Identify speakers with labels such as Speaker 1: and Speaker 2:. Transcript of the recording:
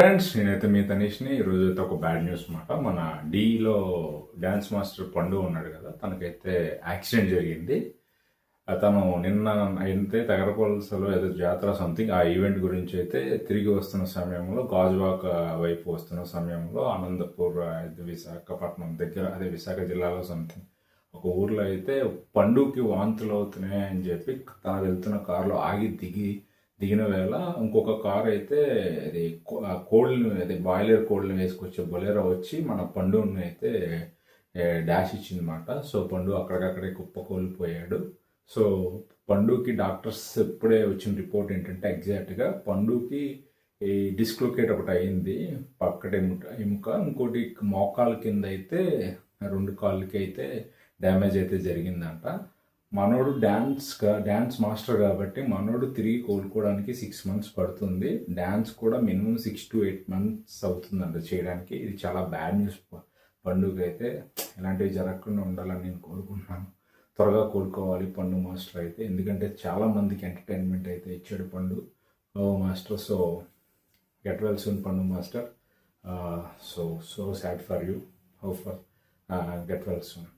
Speaker 1: Friends, నేనైతే మీ తనీష్ని. ఈరోజు అయితే ఒక బ్యాడ్ న్యూస్ మాట. మన డీలో డ్యాన్స్ మాస్టర్ పండు ఉన్నాడు కదా, తనకైతే యాక్సిడెంట్ జరిగింది. తను నిన్న అయితే తగరపల్సలో ఏదో జాతర సంథింగ్ ఆ ఈవెంట్ గురించి అయితే తిరిగి వస్తున్న సమయంలో, గాజువాక వైపు వస్తున్న సమయంలో ఆనందపూర్ విశాఖపట్నం దగ్గర, అదే విశాఖ జిల్లాలో సంథింగ్ ఒక ఊర్లో అయితే పండుకి వాంతులు అవుతున్నాయి అని చెప్పి తను వెళ్తున్న కారులో ఆగి దిగిన వేళ ఇంకొక కార్ అయితే అది కోళ్ళని, అది బాయిలర్ కోళ్ళని వేసుకొచ్చే బొలేరో వచ్చి మన పండుని అయితే డాష్ ఇచ్చిందన్నమాట. సో పండు అక్కడికక్కడే కుప్పకూలిపోయాడు. సో పండుకి డాక్టర్స్ ఇప్పుడే వచ్చిన రిపోర్ట్ ఏంటంటే, ఎగ్జాక్ట్గా పండుకి ఈ డిస్క్లొకేట్ ఒకటి అయింది పక్కటి ఎముక, ఇంకోటి మోకాల కింద అయితే 2 కాళ్ళకి అయితే డ్యామేజ్ అయితే జరిగిందంట. మనోడు డ్యాన్స్ మాస్టర్ కాబట్టి మనోడు తిరిగి కోలుకోవడానికి 6 months పడుతుంది. డ్యాన్స్ కూడా మినిమం 6 to 8 months అవుతుందంట చేయడానికి. ఇది చాలా బ్యాడ్ న్యూస్. పండుగ అయితే ఇలాంటివి జరగకుండా ఉండాలని నేను కోరుకుంటున్నాను. త్వరగా కోలుకోవాలి పండు మాస్టర్ అయితే, ఎందుకంటే చాలా మందికి ఎంటర్టైన్మెంట్ అయితే ఇచ్చాడు Pandu master. So get well soon Pandu master. So sad for you. Hope for get well soon.